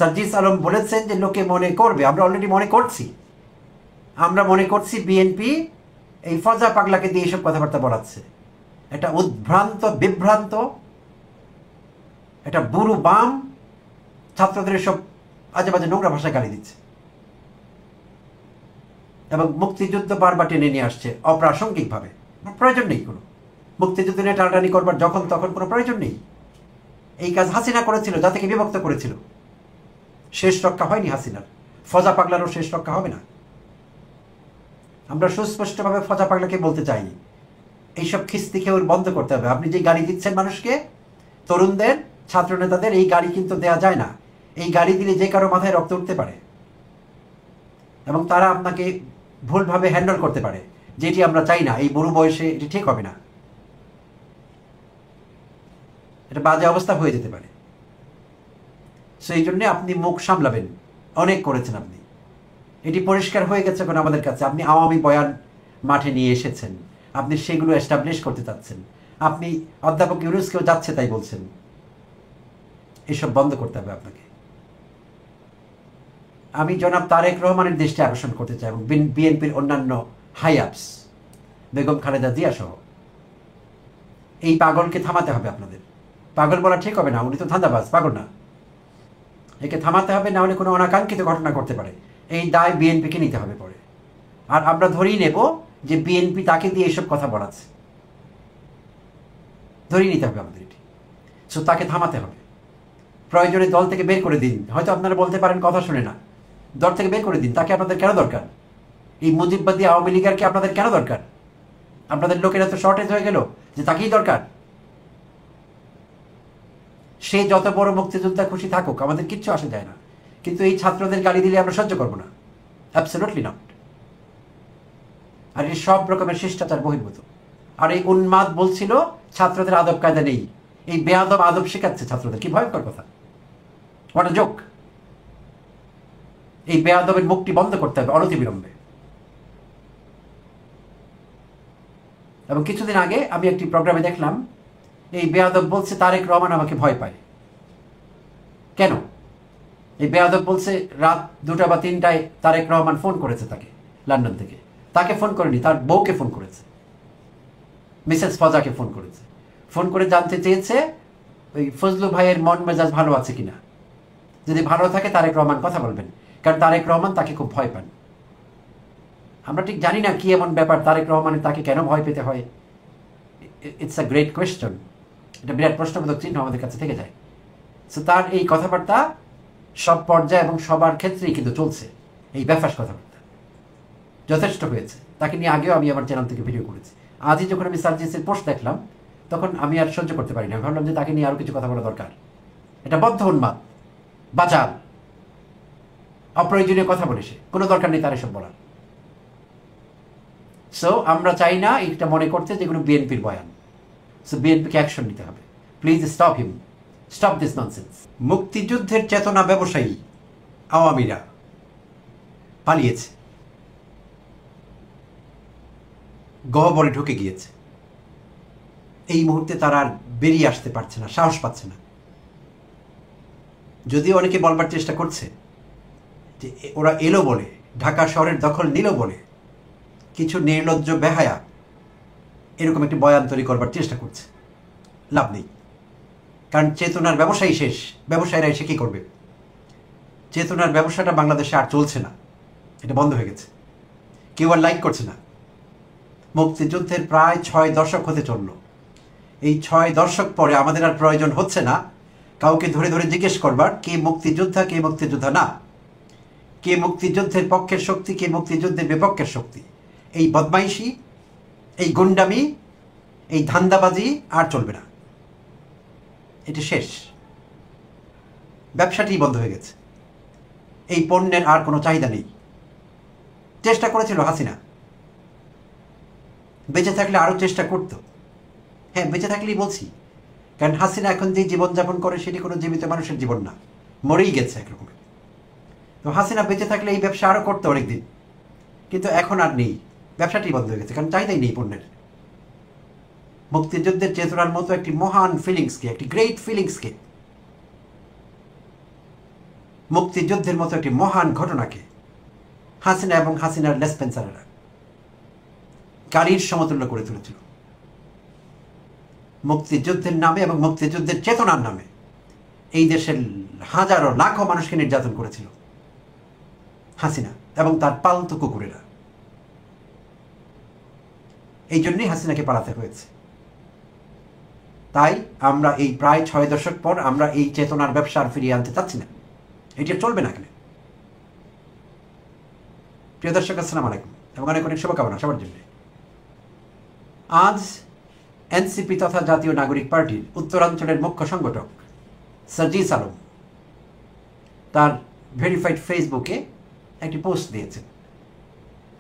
সার্জিস আলম বলেছেন যে লোকে মনে করবে, আমরা অলরেডি মনে করছি, আমরা মনে করছি বিএনপি এই ফজা পাগলাকে দিয়ে এইসব কথাবার্তা বলাচ্ছে। এটা উদ্ভ্রান্ত, বিভ্রান্ত, এটা বুড়ো বাম ছাত্রদের সব আজে বাজে নোংরা ভাষায় গালি দিচ্ছে এবং মুক্তিযুদ্ধ বারবার টেনে নিয়ে আসছে অপ্রাসঙ্গিকভাবে। প্রয়োজন নেই কোনো মুক্তিযুদ্ধ নিয়ে টানাটানি করবার, যখন তখন কোনো প্রয়োজন নেই। এই কাজ হাসিনা করেছিল, জাতিকে বিভক্ত করেছিল। শেষ রক্ষা হয়নি হাসিনার, ফজা পাগলারও শেষ রক্ষা হবে না। আমরা সুস্পষ্টভাবে ফজা পাগলাকে বলতে চাই, এইসব খিস্তি খেউর বন্ধ করতে হবে। আপনি যে গাড়ি দিচ্ছেন মানুষকে, তরুণদের, ছাত্র নেতাদের, এই গাড়ি কিন্তু দেয়া যায় না। এই গাড়ি দিলে যে কারো মাথায় রক্ত উঠতে পারে এবং তারা আপনাকে ভুলভাবে হ্যান্ডেল করতে পারে, যেটি আমরা চাই না। এই বুড়ো বয়সে এটি ঠিক হবে না, এটা বাজে অবস্থা হয়ে যেতে পারে। সেই জন্যে আপনি মুখ সামলাবেন। অনেক করেছেন আপনি, এটি পরিষ্কার হয়ে গেছে এখন আমাদের কাছে। আপনি আওয়ামী বয়ান মাঠে নিয়ে এসেছেন, আপনি সেগুলো এস্টাবলিশ করতে চাচ্ছেন। আপনি অধ্যাপক ইউনুসকেও যাচ্ছে তাই বলছেন। এসব বন্ধ করতে হবে আপনাকে। আমি জনাব তারেক রহমানের দৃষ্টি আকর্ষণ করতে চাই এবং বিএনপির অন্যান্য হাই আপস, বেগম খালেদা জিয়া সহ, এই পাগলকে থামাতে হবে আপনাদের। পাগল বলা ঠিক হবে না, উনি তো ধান্দাবাজ, পাগল না। একে থামাতে হবে, না হলে কোনো অনাকাঙ্ক্ষিত ঘটনা করতে পারে। এই দায় বিএনপিকে নিতে হবে পরে। আর আমরা ধরেই নেব যে বিএনপি তাকে দিয়ে এইসব কথা বলাচ্ছে, ধরেই নিতে হবে আমাদের এটি। সো তাকে থামাতে হবে। প্রয়োজনে দল থেকে বের করে দিন। হয়তো আপনারা বলতে পারেন কথা শুনে না, দল থেকে বের করে দিন। তাকে আপনাদের কেন দরকার? এই মুজিববাদী আওয়ামী লীগেরকে আপনাদের কেন দরকার? আপনাদের লোকেরা তো শর্টেজ হয়ে গেল যে তাকেই দরকার। সে যত বড় মুক্তিযোদ্ধা খুশি থাকুক, আমাদের কিচ্ছু আসে যায় না, কিন্তু এই ছাত্রদের গালি দিলে আমরা সহ্য করবো না, অ্যাবসলিউটলি নট। আর এই সব রকমের শিষ্টাচার বহির্ভূত। আর এই উন্মাদ বলছিল ছাত্রদের আদব কায়দা নেই, এই বেয়াদব আদব শেখাচ্ছে ছাত্রদের। কি ভয়ঙ্কর কথা, হোয়াট আ জোক। এই বেয়াদবের মুখটি বন্ধ করতে হবে অনতিবিলম্বে। এবং কিছুদিন আগে আমি একটি প্রোগ্রামে দেখলাম, এই বেয়াদব বলছে তারেক রহমান আমাকে ভয় পায়। কেন? এই বেয়াদব বলছে রাত 2টা বা 3টায় তারেক রহমান ফোন করেছে তাকে লন্ডন থেকে। তাকে ফোন করেনি, তার বউকে ফোন করেছে, মিসেস ফজাকে ফোন করেছে। ফোন করে জানতে চেয়েছে ওই ফজলু ভাইয়ের মন মেজাজ ভালো আছে কিনা। যদি ভালো থাকে তারেক রহমান কথা বলবেন, কারণ তারেক রহমান তাকে খুব ভয় পান। আমরা ঠিক জানি না কি এমন ব্যাপার তারেক রহমানের তাকে কেন ভয় পেতে হয়। It's a great question. এটা বিরাট প্রশ্নবোধক চিহ্ন আমাদের কাছে থেকে যায়। সো তার এই কথাবার্তা সব পর্যায়ে এবং সবার ক্ষেত্রেই কিন্তু চলছে, এই ব্যাপার কথাবার্তা যথেষ্ট হয়েছে। তাকে নিয়ে আগেও আমি আমার চ্যানেল থেকে ভিডিও করেছি। আজই যখন আমি সার্জিসের পোস্ট দেখলাম, তখন আমি আর সহ্য করতে পারি না। ভাবলাম যে তাকে নিয়ে আরও কিছু কথা বলা দরকার। এটা বদ্ধ উন্মাদ, বাচাল, অপ্রয়োজনীয় কথা বলে সে, কোনো দরকার নেই তার এসব বলার। সো আমরা চাই না এটা মনে করতে যেগুলো বিএনপির বয়ান। সো বিএনপিকে অ্যাকশন নিতে হবে। Please stop him, stop this nonsense. মুক্তিযুদ্ধের চেতনা ব্যবসায়ী আওয়ামীরা পালিয়েছে, গহ্বরে ঢুকে গিয়েছে। এই মুহূর্তে তারা আর বেরিয়ে আসতে পারছে না, সাহস পাচ্ছে না। যদিও অনেকে বলবার চেষ্টা করছে যে ওরা এলো বলে, ঢাকা শহরের দখল নিল বলে কিছু নির্লজ্জ বেহায়া এরকম একটি বয়ান তৈরি করবার চেষ্টা করছে। লাভ নেই, কারণ চেতনার ব্যবসায়ী শেষ। ব্যবসায়ীরা এসে কী করবে? চেতনার ব্যবসাটা বাংলাদেশে আর চলছে না, এটা বন্ধ হয়ে গেছে। কেউ আর লাইক করছে না। মুক্তিযুদ্ধের প্রায় 6 দশক হতে চলল। এই 6 দশক পরে আমাদের আর প্রয়োজন হচ্ছে না কাউকে ধরে ধরে জিজ্ঞেস করবার কে মুক্তিযোদ্ধা কে মুক্তিযোদ্ধা না, কে মুক্তিযুদ্ধের পক্ষের শক্তি কে মুক্তিযুদ্ধের বিপক্ষের শক্তি। এই বদমাইশি, এই গুন্ডামি, এই ধান্দাবাজি আর চলবে না, এটি শেষ। ব্যবসাটি বন্ধ হয়ে গেছে। এই পণ্যের আর কোনো চাহিদা নেই। চেষ্টা করেছিল হাসিনা, বেঁচে থাকলে আরও চেষ্টা করত। হ্যাঁ, বেঁচে থাকলেই বলছি, কারণ হাসিনা এখন যে জীবনযাপন করে সেটি কোনো জীবিত মানুষের জীবন না, মরেই গেছে একরকমের। তো হাসিনা বেঁচে থাকলে এই ব্যবসা আরও করতো অনেকদিন, কিন্তু এখন আর নেই। ব্যবসাটি বন্ধ হয়ে গেছে, কারণ চাহিদাই নেই পণ্যের। মুক্তিযুদ্ধের চেতনার মতো একটি মহান ফিলিংসকে, একটি গ্রেট ফিলিংসকে মুক্তিযুদ্ধের মতো একটি মহান ঘটনাকে হাসিনা এবং হাসিনার লেসপেন্সারেরা গালির সমতুল্য করে তুলেছিল। মুক্তিযুদ্ধের নামে এবং মুক্তিযুদ্ধের চেতনার নামে এই দেশের হাজারো লাখো মানুষকে নির্যাতন করেছিল হাসিনা এবং তার পালতু কুকুরেরা। এই জন্যই হাসিনাকে পালাতে হয়েছে। তাই আমরা এই প্রায় 6 দশক পর আমরা এই চেতনার ব্যবসা আর ফিরিয়ে আনতে চাচ্ছি না। এটা চলবে না এখানে। প্রিয় দর্শক, আসসালামু আলাইকুম এবং অনেক অনেক শুভকামনা সবার জন্য। আজ এনসিপি তথা জাতীয় নাগরিক পার্টির উত্তরাঞ্চলের মুখ্য সংগঠক সার্জিস আলম তার ভেরিফাইড ফেসবুকে একটি পোস্ট দিয়েছেন।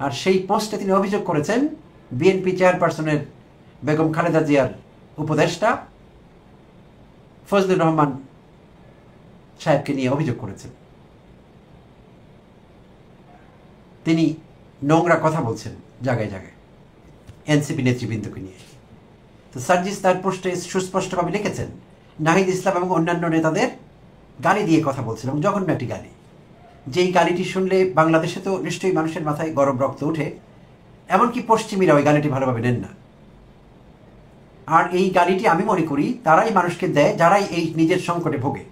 আর সেই পোস্টে তিনি অভিযোগ করেছেন বিএনপি চেয়ারপারসনের বেগম খালেদা জিয়ার উপদেষ্টা ফজলুর রহমান সাহেবকে নিয়ে অভিযোগ করেছেন। তিনি নোংরা কথা বলছেন জায়গায় জায়গায় এনসিপি নেতৃবৃন্দকে নিয়ে। তো সার্জিস তার পোস্টে সুস্পষ্টভাবে লিখেছেন নাহিদ ইসলাম এবং অন্যান্য নেতাদের গালি দিয়ে কথা বলছেন এবং জঘন্য একটি গালি। যেই গালিটি শুনলে বাংলাদেশে তো নিশ্চয়ই মানুষের মাথায় গরম রক্ত ওঠে, এমনকি পশ্চিমীরা ওই গালিটি ভালোভাবে নেন না। আর এই গালিটি আমি মনে করি তারাই মানুষকে দেয় যারাই এই নিজের সংকটে ভোগে,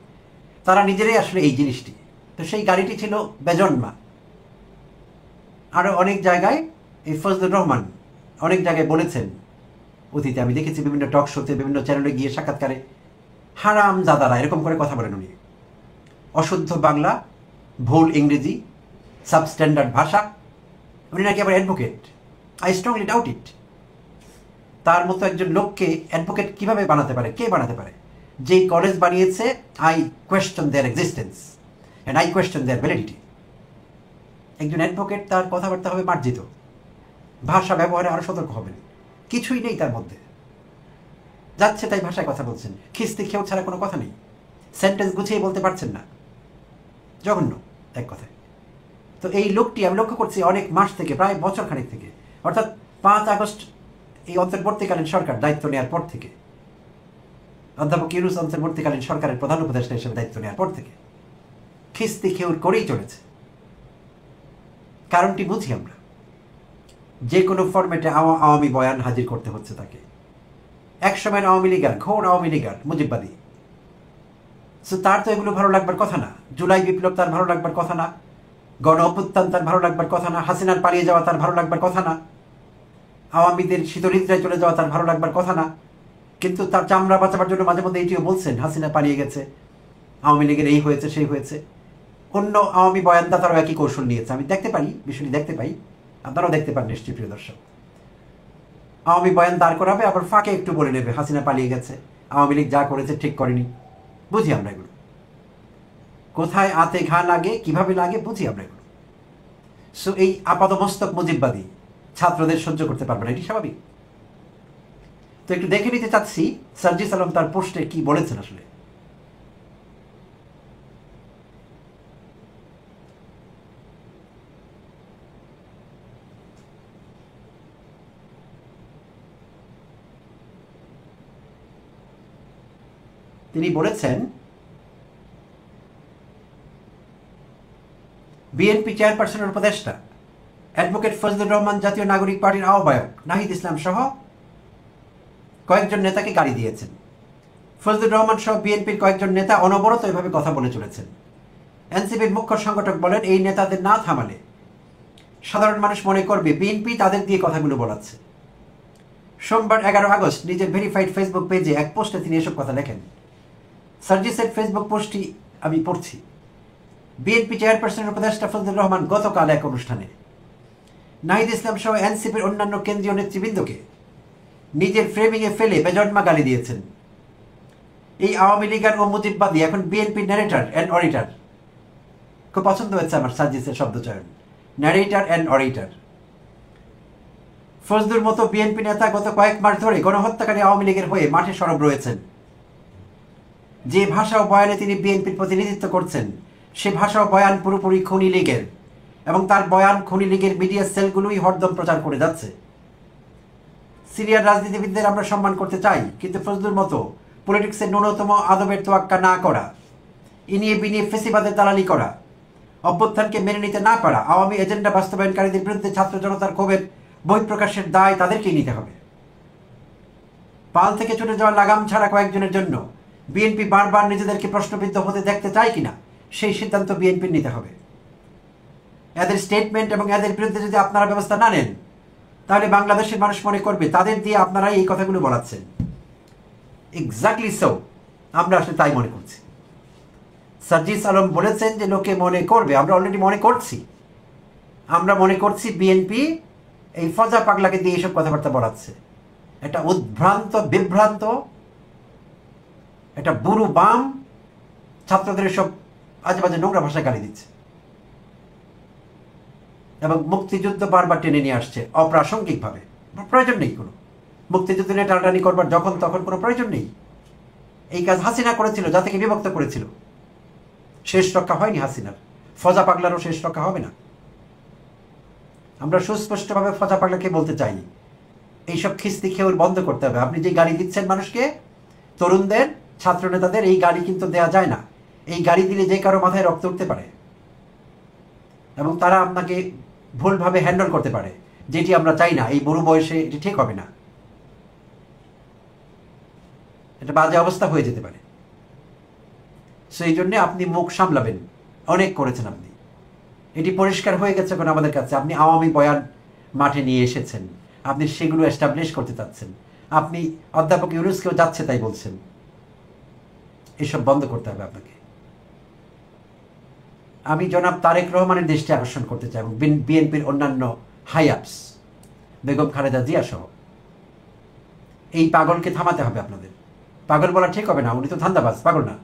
তারা নিজেরাই আসলে এই জিনিসটি। তো সেই গালিটি ছিল বেজন্মা। আরও অনেক জায়গায় এই ফজলুর রহমান অনেক জায়গায় বলেছেন, অতীতে আমি দেখেছি বিভিন্ন টক শোতে বিভিন্ন চ্যানেলে গিয়ে সাক্ষাৎকারে, হারাম জাদারা এরকম করে কথা বলেন উনি। অশুদ্ধ বাংলা, ভুল ইংরেজি, সাবস্ট্যান্ডার্ড ভাষা। উনি নাকি আবার অ্যাডভোকেট। আই স্ট্রংলি ডাউট ইট। তার মতো একজন লোককে অ্যাডভোকেট কিভাবে বানাতে পারে? কে বানাতে পারে? যেই কলেজ বানিয়েছে, I question their existence and I question their validity. একজন অ্যাডভোকেট তার কথাবার্তা হবে মার্জিত, ভাষা ব্যবহারে আরও সতর্ক হবেন। কিছুই নেই তার মধ্যে, যাচ্ছে তাই ভাষায় কথা বলছেন। খিস্তি খেয়েও ছাড়া কোনো কথা নেই, সেন্টেন্স গুছিয়ে বলতে পারছেন না। জঘন্য এক কথায়। তো এই লোকটি আমি লক্ষ্য করছি অনেক মাস থেকে, প্রায় বছর খানেক থেকে, অর্থাৎ 5 আগস্ট এই অন্তর্বর্তীকালীন সরকার দায়িত্ব নেওয়ার পর থেকে, অধ্যাপক ইউনূস অন্তর্বর্তীকালীন সরকারের প্রধান উপদেষ্টা হিসেবে দায়িত্ব নেওয়ার পর থেকে খিস্তি খেউর করেই চলেছে। কারণটি বুঝি আমরা। যে কোনো ফরম্যাটে আওয়ামী বয়ান হাজির করতে হচ্ছে তাকে। এক সময়ের আওয়ামী লীগার, ঘোর আওয়ামী লীগার, মুজিববাদী। সো তার তো এগুলো ভালো লাগবার কথা না। জুলাই বিপ্লব তার ভালো লাগবার কথা না, গণ অভ্যুত্থান তার ভালো লাগবার কথা না, হাসিনার পালিয়ে যাওয়া তার ভালো লাগবার কথা না, আওয়ামীদের শীতনিদ্রায় চলে যাওয়া তার ভালো লাগবার কথা না। কিন্তু তার চামড়া বাঁচাবার জন্য মাঝে মধ্যে এইটিও বলছেন হাসিনা পালিয়ে গেছে, আওয়ামী লীগের এই হয়েছে সেই হয়েছে। অন্য আওয়ামী বয়ানদাতারাও একই কৌশল নিয়েছে। আমি দেখতে পারি, বিষয়টি দেখতে পাই, আপনারাও দেখতে পান নিশ্চয়ই প্রিয় দর্শক। আওয়ামী বয়ান দাঁড় করাবে, আবার ফাঁকে একটু বলে নেবে হাসিনা পালিয়ে গেছে, আওয়ামী লীগ যা করেছে ঠিক করেনি। বুঝি আমরা এগুলো, কোথায় আতে ঘা লাগে, কিভাবে লাগে, বুঝি আমরা এগুলো। সো এই আপাদমস্তক মুজিববাদী ছাত্রদের সহ্য করতে পারবে না, এটি স্বাভাবিক। তো একটু দেখে নিতে চাচ্ছি সার্জিস আলম তার পোস্টে কি বলেছেন আসলে। তিনি বলেছেন, বিএনপি চেয়ারপারসনের উপদেষ্টা অ্যাডভোকেট ফজলুর রহমান জাতীয় নাগরিক পার্টির আহ্বায়ক নাহিদ ইসলাম সহ কয়েকজন নেতাকে গালি দিয়েছেন। ফজলুর রহমান সহ বিএনপির কয়েকজন নেতা অনবরত এভাবে কথা বলে চলেছেন। এনসিপির মুখ্য সংগঠক বলেন, এই নেতাদের না থামালে সাধারণ মানুষ মনে করবে বিএনপি তাদের দিয়ে কথাগুলো বলাচ্ছে। সোমবার 11 আগস্ট নিজের ভেরিফাইড ফেসবুক পেজে এক পোস্টে তিনি এসব কথা লেখেন। সার্জিসের ফেসবুক পোস্টটি আমি পড়ছি। বিএনপি চেয়ারপারসনের উপদেষ্টা ফজলুর রহমান গতকাল এক অনুষ্ঠানে নাহিদ ইসলাম সহ এনসিপির অন্যান্য কেন্দ্রীয় নেতৃবৃন্দকে নিজের ফ্রেমিংয়ে ফেলে বেজন্মা গালি দিয়েছেন। এই আওয়ামী লীগার ও মুজিববাদী এখন বিএনপি ন্যারেটর অ্যান্ড অডিটর। খুব পছন্দ হচ্ছে আমার সার্জিসের শব্দচয়ন, ন্যারেটর অ্যান্ড অডিটর। ফজলুর মতো বিএনপি নেতা গত কয়েক মাস ধরে গণহত্যাকারী আওয়ামী লীগের হয়ে মাঠে সরব রয়েছেন। যে ভাষা ও বয়ানে তিনি বিএনপির প্রতিনিধিত্ব করছেন, সে ভাষা ও বয়ান পুরোপুরি খুনি লীগের, এবং তার বয়ান খুনি লীগের মিডিয়া সেলগুলোই হরদম প্রচার করে যাচ্ছে। সিরিয়ার রাজনীতিবিদদের আমরা সম্মান করতে চাই, কিন্তু ফজলুর মতো পলিটিক্সের ন্যূনতম আদবের তোয়াক্কা না করা, ইনিয়ে বিনিয়ে ফেসিবাদের দালালি করা, অভ্যুত্থানকে মেনে নিতে না পারা, আওয়ামী এজেন্ডা বাস্তবায়নকারীদের বিরুদ্ধে ছাত্র জনতার ক্ষোভের বহিঃপ্রকাশের দায় তাদেরকেই নিতে হবে। পাল থেকে ছুটে যাওয়া লাগাম ছাড়া কয়েকজনের জন্য বিএনপি বারবার নিজেদেরকে প্রশ্নবিদ্ধ হতে দেখতে চায় কিনা সেই সিদ্ধান্ত বিএনপির নিতে হবে। এদের স্টেটমেন্ট এবং এদের বিরুদ্ধে যদি আপনারা ব্যবস্থা না নেন, তাহলে বাংলাদেশের মানুষ মনে করবে তাদের দিয়ে আপনারাই এই কথাগুলো বলাচ্ছেন। এক্স্যাক্টলি সো, আমরা আসলে তাই মনে করছি। সার্জিস আলম বলেছেন যে লোকে মনে করবে, আমরা অলরেডি মনে করছি। আমরা মনে করছি বিএনপি এই ফজা পাগলাকে দিয়ে এইসব কথাবার্তা বলাচ্ছে। একটা উদ্ভ্রান্ত, বিভ্রান্ত, একটা বুড়ো বাম ছাত্রদের সব আজে বাজে নোংরা ভাষায় গালি দিচ্ছে এবং মুক্তিযুদ্ধ বারবার টেনে নিয়ে আসছে অপ্রাসঙ্গিকভাবে। প্রয়োজন নেই কোনো মুক্তিযুদ্ধ নিয়ে টানাটানি করবার, যখন তখন কোনো প্রয়োজন নেই। এই কাজ হাসিনা করেছিল, জাতিকে বিভক্ত করেছিল। শেষ রক্ষা হয়নি হাসিনার, ফজা পাগলারও শেষ রক্ষা হবে না। আমরা সুস্পষ্টভাবে ফজা পাগলাকে বলতে চাই, এইসব খিস্তি খেউর বন্ধ করতে হবে। আপনি যে গাড়ি দিচ্ছেন মানুষকে, তরুণদের, ছাত্র নেতাদের, এই গাড়ি কিন্তু দেওয়া যায় না। এই গাড়ি দিলে যে কারো মাথায় রক্ত উঠতে পারে এবং তারা আপনাকে ভুলভাবে হ্যান্ডেল করতে পারে, যেটি আমরা চাই না। এই বুড়ো বয়সে এটি ঠিক হবে না, এটা বাজে অবস্থা হয়ে যেতে পারে। সেই জন্য আপনি মুখ সামলাবেন। অনেক করেছেন আপনি, এটি পরিষ্কার হয়ে গেছে এখন আমাদের কাছে। আপনি আওয়ামী বয়ান মাঠে নিয়ে এসেছেন, আপনি সেগুলো এস্টাবলিশ করতে চাচ্ছেন। আপনি অধ্যাপক ইউনুসকেও যাচ্ছে তাই বলছেন। এসব বন্ধ করতে হবে আপনাকে। আমি জনাব তারেক রহমানের দৃষ্টি আকর্ষণ করতে চাই এবং বিএনপির অন্যান্য হাইয়াপস, বেগম খালেদা জিয়া সহ। এই পাগলকে থামাতে হবে আপনাদের। পাগল বলা ঠিক হবে না, উনি তো ধান্দাবাজ, পাগল না।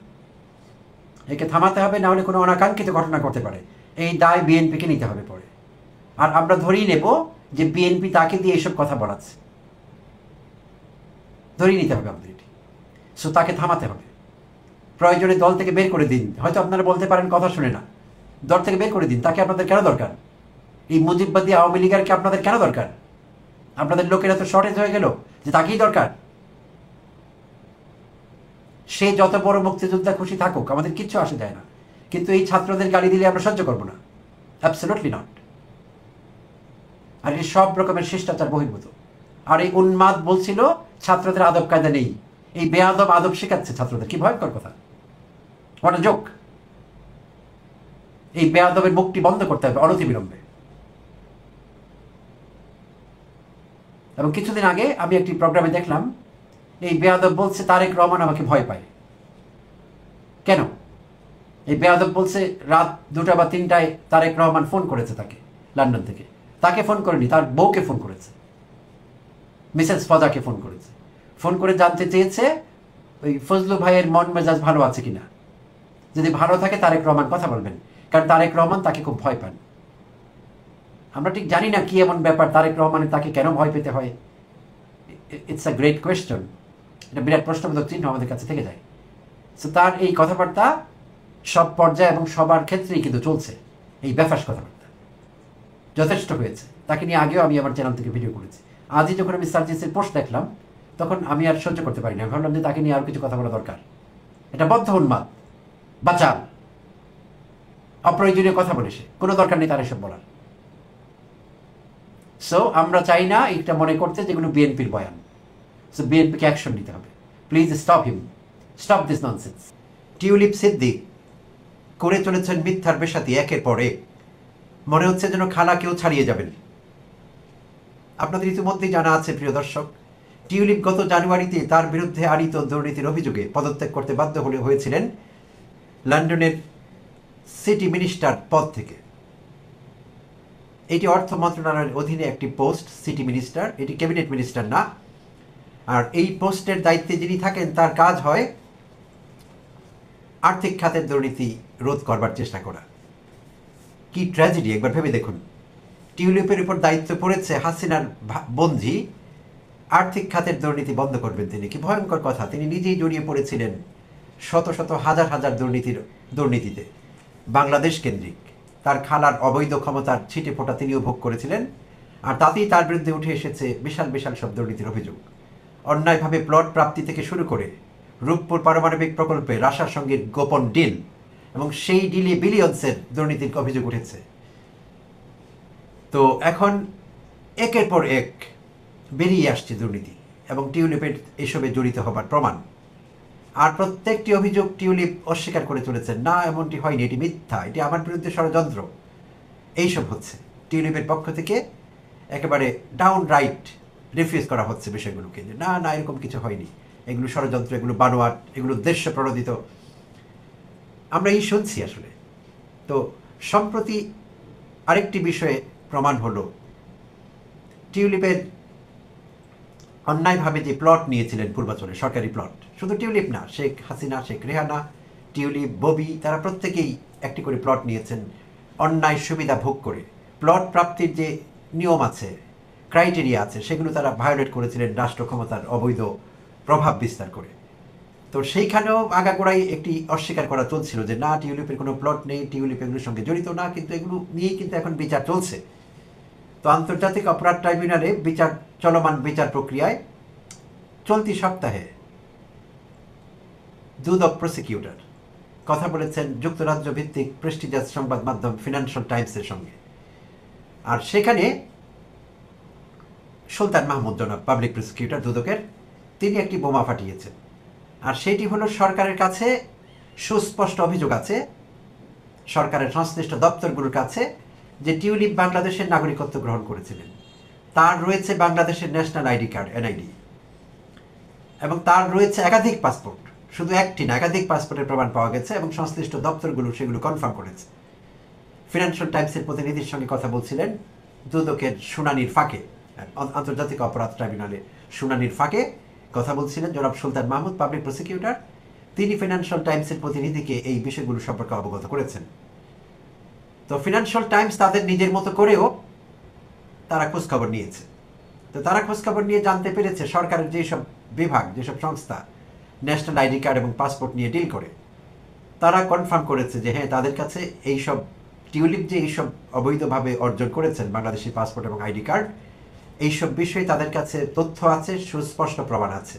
একে থামাতে হবে, না হলে কোনো অনাকাঙ্ক্ষিত ঘটনা করতে পারে। এই দায় বিএনপিকে নিতে হবে পরে। আর আমরা ধরেই নেব যে বিএনপি তাকে দিয়ে এইসব কথা বলাচ্ছে, ধরেই নিতে হবে আমাদের এটি। সো তাকে থামাতে হবে। প্রয়োজনে দল থেকে বের করে দিন। হয়তো আপনারা বলতে পারেন কথা শুনে না, দল থেকে বের করে দিন। তাকে আপনাদের কেন দরকার? এই মুজিববাদী আওয়ামী লীগেরকে আপনাদের কেন দরকার? আপনাদের লোকেরা তো শর্টেজ হয়ে গেল যে তাকেই দরকার। সে যত বড় মুক্তিযোদ্ধা খুশি থাকুক, আমাদের কিচ্ছু আসে যায় না। কিন্তু এই ছাত্রদের গালি দিলে আমরা সহ্য করবো না, অ্যাবসলিউটলি নট। আর এই সব রকমের শিষ্টাচার বহির্ভূত। আর এই উন্মাদ বলছিল ছাত্রদের আদব কায়দা নেই। এই বেয়াদব আদব শেখাচ্ছে ছাত্রদের। কি ভয়ঙ্কর কথা! What a joke! এই বেয়াদবের মুখটি বন্ধ করতে হবে অনতিবিলম্বে। এবং কিছুদিন আগে আমি একটি প্রোগ্রামে দেখলাম, এই বেয়াদব বলছে তারেক রহমান আমাকে ভয় পায়। কেন? এই বেয়াদব বলছে রাত 2টা বা 3টায় তারেক রহমান ফোন করেছে তাকে, লন্ডন থেকে। তাকে ফোন করেনি, তার বউকে ফোন করেছে, মিসেস ফজাকে ফোন করেছে। ফোন করে জানতে চেয়েছে ওই ফজলু ভাইয়ের মন মেজাজ ভালো আছে কিনা। যদি ভালো থাকে তারেক রহমান কথা বলবেন, কারণ তারেক রহমান তাকে খুব ভয় পান। আমরা ঠিক জানি না কি এমন ব্যাপার তারেক রহমানের তাকে কেন ভয় পেতে হয়। It's a great question. এটা বিরাট প্রশ্নবোধক চিহ্ন আমাদের কাছে থেকে যায়। সো তার এই কথাবার্তা সব পর্যায়ে এবং সবার ক্ষেত্রেই কিন্তু চলছে। এই ব্যাপার কথাবার্তা যথেষ্ট হয়েছে। তাকে নিয়ে আগেও আমি আমার চ্যানেল থেকে ভিডিও করেছি। আজই যখন আমি সার্জিসের পোস্ট দেখলাম, তখন আমি আর সহ্য করতে পারি না। ভাবলাম যে তাকে নিয়ে আরও কিছু কথা বলা দরকার। এটা বদ্ধ উন্মাদ, বাচাল, অপ্রয়োজনীয় কথা বলেছে। কোনো দরকার নেই তার এসব বলার। সো আমরা চাই না এটা মনে করতে যেগুলো বিএনপির বয়ান। সো বিএনপিকে অ্যাকশন নিতে হবে। Please stop him, stop this nonsense. Tulip Siddique করে চলেছেন মিথ্যার বেশাতি একের পর এক। মনে হচ্ছে যেন খালা কেউ ছাড়িয়ে যাবেন। আপনাদের ইতিমধ্যেই জানা আছে প্রিয় দর্শক, টিউলিপ গত জানুয়ারিতে তার বিরুদ্ধে আনীত দুর্নীতির অভিযোগে পদত্যাগ করতে বাধ্য হয়েছিলেন লন্ডনের সিটি মিনিস্টার পদ থেকে। এটি অর্থ মন্ত্রণালয়ের অধীনে একটি পোস্ট, সিটি মিনিস্টার। এটি ক্যাবিনেট মিনিস্টার না। আর এই পোস্টের দায়িত্বে যিনি থাকেন তার কাজ হয় আর্থিক খাতের দুর্নীতি রোধ করবার চেষ্টা করা। কি ট্র্যাজেডি একবার ভেবে দেখুন। টিউলিপের উপর দায়িত্ব পড়েছে হাসিনার বন্ধি, আর্থিক খাতের দুর্নীতি বন্ধ করবেন তিনি। কি ভয়ঙ্কর কথা! তিনি নিজেই জড়িয়ে পড়েছিলেন শত শত হাজার হাজার দুর্নীতিতে বাংলাদেশ কেন্দ্রিক। তার খালার অবৈধ ক্ষমতার ছিটে ফোঁটা তিনিও ভোগ করেছিলেন। আর তাতেই তার বিরুদ্ধে উঠে এসেছে বিশাল বিশাল সব দুর্নীতির অভিযোগ। অন্যায়ভাবে প্লট প্রাপ্তি থেকে শুরু করে রূপপুর পারমাণবিক প্রকল্পে রাশার সঙ্গে গোপন ডিল, এবং সেই ডিলে বিলিয়ন্সের দুর্নীতির অভিযোগ উঠেছে। তো এখন একের পর এক বেরিয়ে আসছে দুর্নীতি এবং টিউলিপের এসবে জড়িত হবার প্রমাণ। আর প্রত্যেকটি অভিযোগ টিউলিপ অস্বীকার করে চলেছেন, না এমনটি হয়নি, এটি মিথ্যা, এটি আমার বিরুদ্ধে ষড়যন্ত্র। এইসব হচ্ছে টিউলিপের পক্ষ থেকে একেবারে ডাউন রাইট রিফিউজ করা হচ্ছে বিষয়গুলোকে, যে না না এরকম কিছু হয়নি, এগুলো ষড়যন্ত্র, এগুলো বানোয়াট, এগুলো উদ্দেশ্য প্রণোদিত। আমরা এই শুনছি আসলে। তো সম্প্রতি আরেকটি বিষয়ে প্রমাণ হলো, টিউলিপের অন্যায়ভাবে যে প্লট নিয়েছিলেন পূর্বাচলে, সরকারি প্লট, শুধু টিউলিপ না, শেখ হাসিনা, শেখ রেহানা, টিউলিপ, ববি, তারা প্রত্যেকেই একটি করে প্লট নিয়েছেন অন্যায় সুবিধা ভোগ করে। প্লট প্রাপ্তির যে নিয়ম আছে, ক্রাইটেরিয়া আছে, সেগুলো তারা ভায়োলেট করেছিলেন রাষ্ট্র ক্ষমতার অবৈধ প্রভাব বিস্তার করে। তো সেইখানেও আগাগোড়াই একটি অস্বীকার করা চলছিল যে না টিউলিপের কোনো প্লট নেই, টিউলিপ এগুলোর সঙ্গে জড়িত না, কিন্তু এগুলো নিয়েই কিন্তু এখন বিচার চলছে। তো আন্তর্জাতিক অপরাধ ট্রাইব্যুনালে চলমান বিচার প্রক্রিয়ায় চলতি সপ্তাহে দুদক প্রসিকিউটর কথা বলেছেন যুক্তরাজ্য ভিত্তিক প্রেস্টিজিয়াস সংবাদ মাধ্যম ফিনান্সিয়াল টাইমসের সঙ্গে। আর সেখানে সুলতান মাহমুদ জনাব পাবলিক প্রসিকিউটর দুদকের, তিনি একটি বোমা ফাটিয়েছেন। আর সেটি হলো সরকারের কাছে সুস্পষ্ট অভিযোগ আছে, সরকারের সংশ্লিষ্ট দপ্তরগুলোর কাছে, যে টিউলিপ বাংলাদেশের নাগরিকত্ব গ্রহণ করেছিলেন, তার রয়েছে বাংলাদেশের ন্যাশনাল আইডি কার্ড, এনআইডি, এবং তার রয়েছে একাধিক পাসপোর্ট, শুধু একটি না একাধিক পাসপোর্টের প্রমাণ পাওয়া গেছে এবং সংশ্লিষ্ট দপ্তরগুলো সেগুলো কনফার্ম করেছে। ফিনান্সিয়াল টাইমসের প্রতিনিধির সঙ্গে কথা বলছিলেন দুদকের শুনানির ফাঁকে, আন্তর্জাতিক অপরাধ ট্রাইব্যুনালে শুনানির ফাঁকে কথা বলছিলেন জনাব সুলতান মাহমুদ পাবলিক প্রসিকিউটর। তিনি ফিনান্সিয়াল টাইমসের প্রতিনিধিকে এই বিষয়গুলো সম্পর্কে অবগত করেছেন। তো ফিনান্সিয়াল টাইমস তাদের নিজের মতো করেও তারা খোঁজখবর নিয়েছে। তো তারা খোঁজখবর নিয়ে জানতে পেরেছে সরকারের যেসব বিভাগ, যেসব সংস্থা ন্যাশনাল আইডি কার্ড এবং পাসপোর্ট নিয়ে ডিল করে, তারা কনফার্ম করেছে যে হ্যাঁ তাদের কাছে এইসব টিউলিপ যে এইসব অবৈধভাবে অর্জন করেছেন বাংলাদেশি পাসপোর্ট এবং আইডি কার্ড, এইসব বিষয়ে তাদের কাছে তথ্য আছে, সুস্পষ্ট প্রমাণ আছে।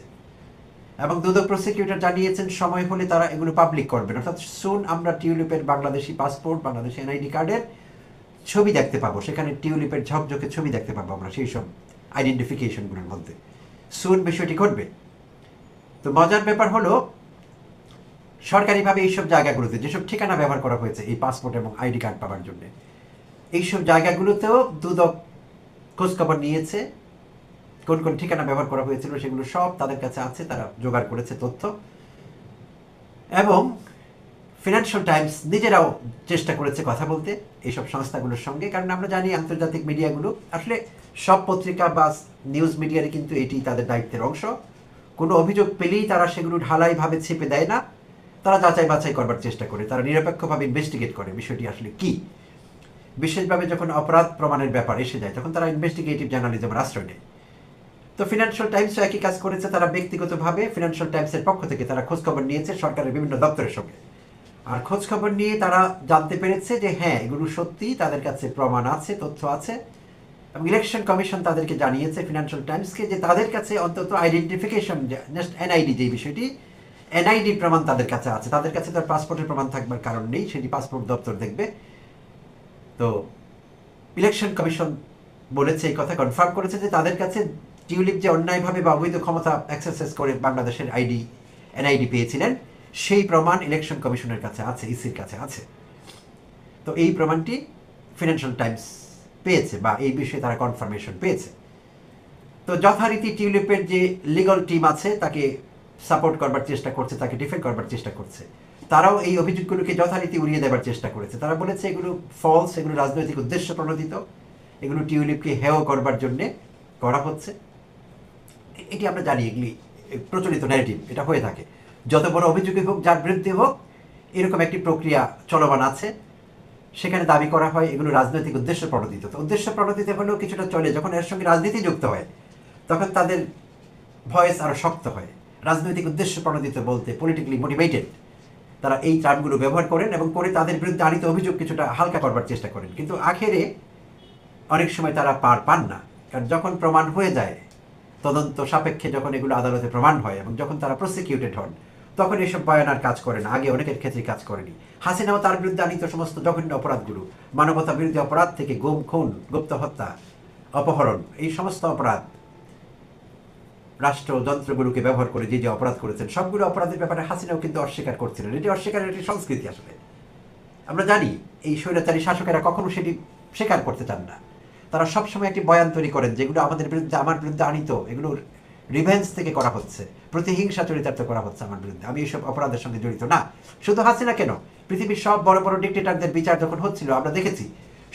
এবং দুদক প্রসিকিউটর জানিয়েছেন সময় হলে তারা এগুলো পাবলিক করবেন, অর্থাৎ সুন আমরা টিউলিপের বাংলাদেশি পাসপোর্ট, বাংলাদেশি এনআইডি কার্ডের ছবি দেখতে পাবো, সেখানে টিউলিপের ঝকঝকে ছবি দেখতে পাবো আমরা সেই সব আইডেন্টিফিকেশনগুলোর মধ্যে। সুন বিষয়টি ঘটবে। তো মজার ব্যাপার হলো, সরকারিভাবে এইসব জায়গাগুলোতে যেসব ঠিকানা ব্যবহার করা হয়েছে এই পাসপোর্ট এবং আইডি কার্ড পাওয়ার জন্য, এইসব জায়গাগুলোতেও দুদক খোঁজখবর নিয়েছে, কোন কোন ঠিকানা ব্যবহার করা হয়েছিল সেগুলো সব তাদের কাছে আছে, তারা জোগাড় করেছে তথ্য। এবং ফিনান্সিয়াল টাইমস নিজেরাও চেষ্টা করেছে কথা বলতে এইসব সংস্থাগুলোর সঙ্গে, কারণ আমরা জানি আন্তর্জাতিক মিডিয়াগুলো আসলে সব পত্রিকা বা নিউজ মিডিয়ারে কিন্তু এটি তাদের দায়িত্বের অংশ। কোনো অভিযোগ পেলেই তারা সেগুলো ঢালাইভাবে ছেপে দেয় না, তারা যাচাই বাছাই করবার চেষ্টা করে, তারা নিরপেক্ষভাবে ইনভেস্টিগেট করে বিষয়টি আসলে কি। বিশেষভাবে যখন অপরাধ প্রমাণের ব্যাপার এসে যায় তখন তারা ইনভেস্টিগেটিভ জার্নালিজমের আশ্রয় নেয়। তো ফিনান্সিয়াল টাইমসও একই কাজ করেছে, তারা ব্যক্তিগতভাবে ফিনান্সিয়াল টাইমসের পক্ষ থেকে তারা খোঁজখবর নিয়েছে সরকারের বিভিন্ন দপ্তরের সঙ্গে। আর খোঁজখবর নিয়ে তারা জানতে পেরেছে যে হ্যাঁ এগুলো সত্যি, তাদের কাছে প্রমাণ আছে, তথ্য আছে। এবং ইলেকশন কমিশন তাদেরকে জানিয়েছে, ফিনান্সিয়াল টাইমসকে, যে তাদের কাছে অন্তত আইডেন্টিফিকেশন, জাস্ট এনআইডি যে বিষয়টি, এনআইডি প্রমাণ তাদের কাছে আছে। তাদের কাছে তার পাসপোর্টের প্রমাণ থাকবার কারণ নেই, সেটি পাসপোর্ট দপ্তর দেখবে। তো ইলেকশন কমিশন বলেছে, এই কথা কনফার্ম করেছে যে তাদের কাছে টিউলিপ যে অন্যায়ভাবে বা অবৈধ ক্ষমতা এক্সারসাইজ করে বাংলাদেশের এনআইডি পেয়েছিলেন, সেই প্রমাণ ইলেকশন কমিশনের কাছে আছে, ইসির কাছে আছে। তো এই প্রমাণটি ফিনান্সিয়াল টাইমস পেয়েছে বা এই বিষয়ে তারা কনফার্মেশন পেয়েছে। তো যথারীতি টিউলিপের যে লিগাল টিম আছে তাকে সাপোর্ট করবার চেষ্টা করছে, তাকে ডিফেন্ড করবার চেষ্টা করছে। তারাও এই অভিযোগগুলোকে যথারীতি উড়িয়ে দেবার চেষ্টা করেছে। তারা বলেছে এগুলো ফলস, এগুলো রাজনৈতিক উদ্দেশ্য প্রণোদিত, এগুলো টিউলিপকে হেয় করবার জন্যে করা হচ্ছে। এটি আমরা জানি, এগুলি প্রচলিত ন্যারেটিভ, এটা হয়ে থাকে। যত বড় অভিযোগই হোক, যার বিরুদ্ধে হোক, এরকম একটি প্রক্রিয়া চলমান আছে, সেখানে দাবি করা হয় এগুলো রাজনৈতিক উদ্দেশ্য প্রণোদিত। তো উদ্দেশ্য প্রণোদিত হলেও কিছুটা চলে, যখন এর সঙ্গে রাজনীতি যুক্ত হয় তখন তাদের ভয়েস আরও শক্ত হয়। রাজনৈতিক উদ্দেশ্য প্রণোদিত বলতে পলিটিক্যালি মোটিভেটেড, তারা এই টার্মগুলো ব্যবহার করেন এবং করে তাদের বিরুদ্ধে আনিত অভিযোগ কিছুটা হালকা করবার চেষ্টা করেন। কিন্তু আখেরে অনেক সময় তারা পার পান না, কারণ যখন প্রমাণ হয়ে যায়, তদন্ত সাপেক্ষে যখন এগুলো আদালতে প্রমাণ হয় এবং যখন তারা প্রসিকিউটেড হন, তখন এসব বয়ান আর কাজ করে না, আগে অনেকের ক্ষেত্রে কাজ করেনি। হাসিনাও তার বিরুদ্ধে আনিত সমস্ত জঘন্য অপরাধগুলো, মানবতা বিরোধী অপরাধ থেকে গুম খুন, গুপ্ত হত্যা, অপহরণ, এই সমস্ত অপরাধ, রাষ্ট্রযন্ত্রগুলোকে ব্যবহার করে যে অপরাধ করেছেন, সবগুলো অপরাধের ব্যাপারে হাসিনাও কিন্তু অস্বীকার করছিলেন। এটি অস্বীকারের একটি সংস্কৃতি। আসলে আমরা জানি এই স্বৈরাচারী শাসকেরা কখনো সেটি স্বীকার করতে চান না। তারা সবসময় একটি বয়ান তৈরি করেন যেগুলো আমাদের বিরুদ্ধে, আমার বিরুদ্ধে আনিত, এগুলো রিভেঞ্জ থেকে করা হচ্ছে, প্রতিহিংসা চরিতার্থ করা হচ্ছে আমার বিরুদ্ধে, আমি এইসব অপরাধের সঙ্গে জড়িত না। শুধু হাসিনা কেন, পৃথিবীর সব বড় বড় ডিক্টেটরদের বিচার যখন হচ্ছিল আমরা দেখেছি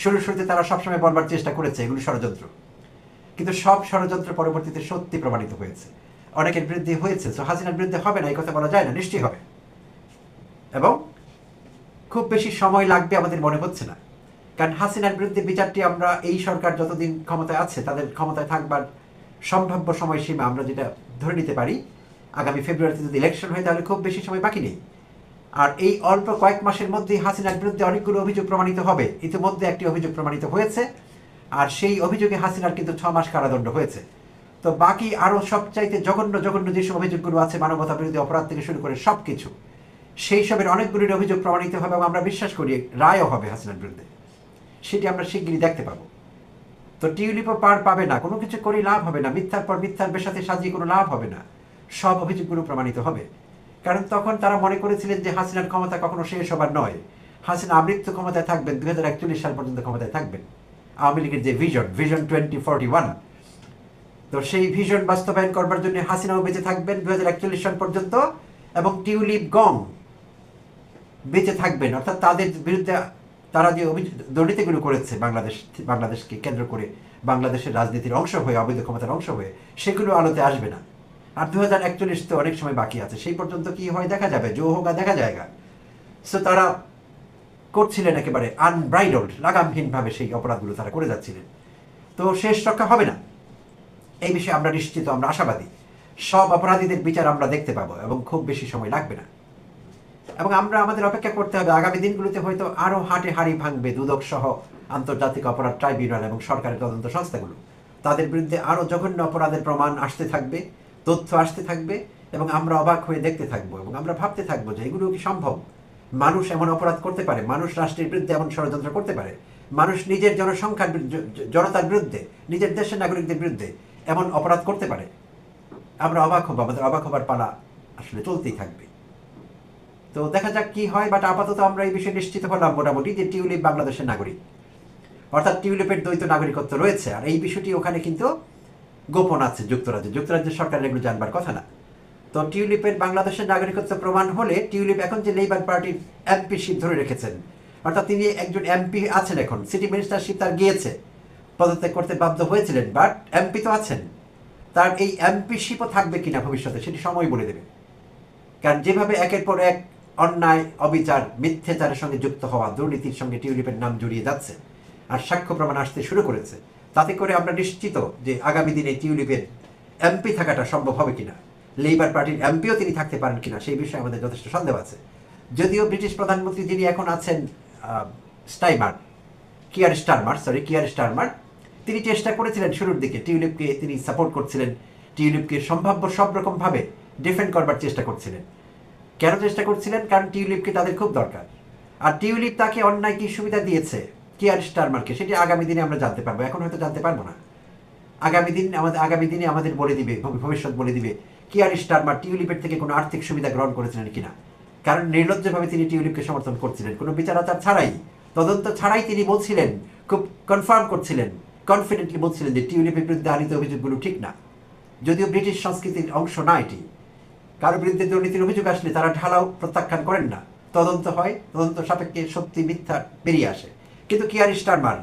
শুরুতে তারা সবসময় বলবার চেষ্টা করেছে এগুলো ষড়যন্ত্র, কিন্তু সব ষড়যন্ত্র পরবর্তীতে সত্যি প্রমাণিত হয়েছে, অনেকের বিরুদ্ধে হয়েছে। তো হাসিনার বিরুদ্ধে হবে না এই কথা বলা যায় না, নিশ্চয়ই হবে, এবং খুব বেশি সময় লাগবে আমাদের মনে হচ্ছে না। কারণ হাসিনার বিরুদ্ধে বিচারটি আমরা এই সরকার যতদিন ক্ষমতায় আছে, তাদের ক্ষমতায় থাকবার সম্ভাব্য সময়সীমা আমরা যেটা ধরে নিতে পারি, আগামী ফেব্রুয়ারিতে যদি ইলেকশন হয় তাহলে খুব বেশি সময় বাকি নেই। আর এই অল্প কয়েক মাসের মধ্যেই হাসিনার বিরুদ্ধে অনেকগুলো অভিযোগ প্রমাণিত হবে। ইতিমধ্যে একটি অভিযোগ প্রমাণিত হয়েছে, আর সেই অভিযোগে হাসিনার কিন্তু 6 মাস কারাদণ্ড হয়েছে। তো বাকি আরও সবচাইতে জঘন্য জঘন্য যেসব অভিযোগগুলো আছে, মানবতা বিরোধী অপরাধ থেকে শুরু করে সব কিছু, সেই সবের অনেকগুলির অভিযোগ প্রমাণিত হবে এবং আমরা বিশ্বাস করি রায়ও হবে হাসিনার বিরুদ্ধে, সেটি আমরা শিগগিরই দেখতে পাবো। তো টিউলিপও পার পাবে না, কোনো কিছু করে লাভ হবে না, মিথ্যার পর মিথ্যার সাথে সাজিয়ে কোনো লাভ হবে না, সব অভিযোগগুলো প্রমাণিত হবে। কারণ তখন তারা মনে করেছিলেন যে হাসিনার ক্ষমতা কখনো শেষ হবার নয়, হাসিনা আমৃত্যু ক্ষমতায় থাকবেন, 2041 সাল পর্যন্ত ক্ষমতায় থাকবেন। আওয়ামী লীগের যে ভিশন 2041, তো সেই ভিশন বাস্তবায়ন করবার জন্য হাসিনাও বেঁচে থাকবেন 2041 সাল পর্যন্ত, এবং টিউলিপ গং বেঁচে থাকবেন। অর্থাৎ তাদের বিরুদ্ধে তারা যে দুর্নীতিগুলো করেছে বাংলাদেশকে কেন্দ্র করে, বাংলাদেশের রাজনীতির অংশ হয়ে, অবৈধ ক্ষমতার অংশ হয়ে, সেগুলো আলোতে আসবে না। আর 2041 তো অনেক সময় বাকি আছে, সেই পর্যন্ত কি হয় দেখা যাবে, জো হোগা দেখা যায়গা। সো তারা করছিলেন একেবারে আনব্রাইডলড, লাগামহীনভাবে সেই অপরাধগুলো তারা করে যাচ্ছিলেন। তো শেষ রক্ষা হবে না, এই বিষয়ে আমরা নিশ্চিত, আমরা আশাবাদী। সব অপরাধীদের বিচার আমরা দেখতে পাবো এবং খুব বেশি সময় লাগবে না। এবং আমরা আমাদের অপেক্ষা করতে হবে, আগামী দিনগুলোতে হয়তো আরও হাটে হাড়ি ভাঙবে দুদক সহ আন্তর্জাতিক অপরাধ ট্রাইব্যুনাল এবং সরকারের তদন্ত সংস্থাগুলো। তাদের বিরুদ্ধে আরও জঘন্য অপরাধের প্রমাণ আসতে থাকবে, তথ্য আসতে থাকবে, এবং আমরা অবাক হয়ে দেখতে থাকবো এবং আমরা ভাবতে থাকবো যে এগুলো কি সম্ভব? মানুষ এমন অপরাধ করতে পারে, মানুষ রাষ্ট্রের বিরুদ্ধে এমন ষড়যন্ত্র করতে পারে, মানুষ নিজের জনসংখ্যার জনতার বিরুদ্ধে, নিজের দেশের নাগরিকদের বিরুদ্ধে এমন অপরাধ করতে পারে? আমরা অবাক হবো, আমাদের অবাক হবার পালা আসলে চলতেই থাকবে। তো দেখা যাক কি হয়। বাট আপাতত আমরা এই বিষয়ে নিশ্চিত হলাম মোটামুটি যে টিউলিপ বাংলাদেশের নাগরিক, অর্থাৎ টিউলিপের দ্বৈত নাগরিকত্ব রয়েছে। আর এই বিষয়টি ওখানে কিন্তু গোপন আছে যুক্তরাজ্যের সরকারের এগুলো জানবার কথা না। তো টিউলিপের বাংলাদেশের নাগরিকত্ব প্রমাণ হলে, টিউলিপ এখন যে লেবার পার্টির এমপিশিপ ধরে রেখেছেন, অর্থাৎ তিনি একজন এমপি আছেন, এখন সিটি মিনিস্টারশিপ তার গিয়েছে, পদত্যাগ করতে বাধ্য হয়েছিলেন, বাট এমপি তো আছেন, তার এই এমপিশিপও থাকবে কিনা ভবিষ্যতে সেটি সময় বলে দেবে। কারণ যেভাবে একের পর এক অন্যায়, অবিচার, মিথ্যাচারের সঙ্গে যুক্ত হওয়া, দুর্নীতির সঙ্গে টিউলিপের নাম জড়িয়ে যাচ্ছে আর সাক্ষ্য প্রমাণ আসতে শুরু করেছে, তাতে করে আমরা নিশ্চিত যে আগামী দিনে টিউলিপের এমপি থাকাটা সম্ভব হবে কিনা, লেবার পার্টির এমপিও তিনি থাকতে পারেন কিনা, সেই বিষয়ে আমাদের যথেষ্ট সন্দেহ আছে। যদিও ব্রিটিশ প্রধানমন্ত্রী যিনি এখন আছেন, কিয়ার স্টারমার, তিনি চেষ্টা করেছিলেন শুরুর দিকে, টিউলিপকে তিনি সাপোর্ট করছিলেন, টিউলিপকে সম্ভাব্য সব রকমভাবে ডিফেন্ড করবার চেষ্টা করছিলেন। কেন চেষ্টা করছিলেন? কারণ টিউলিপকে তাদের খুব দরকার। আর টিউলিপ তাকে অন্যায় কি সুবিধা দিয়েছে কিয়ার স্টারমারকে, সেটি আগামী দিনে আমরা জানতে পারবো, এখন হয়তো জানতে পারবো না। আগামী দিনে আমাদের বলে দিবে, ভবিষ্যৎ বলে দিবে কিয়ার স্টারমার টিউলিপের থেকে কোনো আর্থিক সুবিধা গ্রহণ করেছিলেন কিনা। কারণ নির্লজ্জভাবে তিনি টিউলিপকে সমর্থন করছিলেন, কোনো বিচারাচার ছাড়াই, তদন্ত ছাড়াই তিনি বলছিলেন, খুব কনফার্ম করছিলেন, কনফিডেন্টলি বলছিলেন যে টিউলিপের বিরুদ্ধে আনিত অভিযোগগুলো ঠিক না। যদিও ব্রিটিশ সংস্কৃতির অংশ না এটি, কারো বিরুদ্ধে দুর্নীতির অভিযোগ আসলে তারা ঢালাও প্রত্যাখ্যান করেন না, তদন্ত হয়, তদন্ত সাপেক্ষে সত্যি মিথ্যা বেরিয়ে আসে। কিন্তু কিয়ার স্টারমার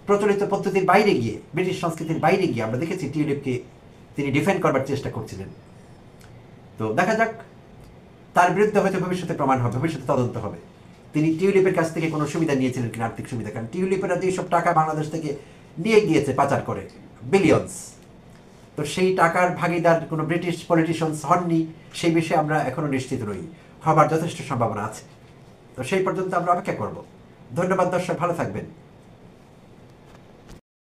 প্রচলিত পদ্ধতির বাইরে গিয়ে, ব্রিটিশ সংস্কৃতির বাইরে গিয়ে আমরা দেখেছি টিউলিপকে তিনি ডিফেন্ড করবার চেষ্টা করছিলেন। তো দেখা যাক, তার বিরুদ্ধে হয়তো ভবিষ্যতে প্রমাণ হবে, ভবিষ্যতে তদন্ত হবে তিনি টিউলিপের কাছ থেকে কোনো সুবিধা নিয়েছিলেন কিনা, আর্থিক সুবিধা। কারণ টিউলিপেরা যেসব টাকা বাংলাদেশ থেকে নিয়ে গিয়েছে পাচার করে, বিলিয়নস, তো সেই টাকার ভাগিদার কোনো ব্রিটিশ পলিটিশিয়ানস হননি, সেই বিষয়ে আমরা এখনো নিশ্চিত নই, হবার যথেষ্ট সম্ভাবনা আছে। তো সেই পর্যন্ত আমরা অপেক্ষা করব। ধন্যবাদ দর্শক, ভালো থাকবেন।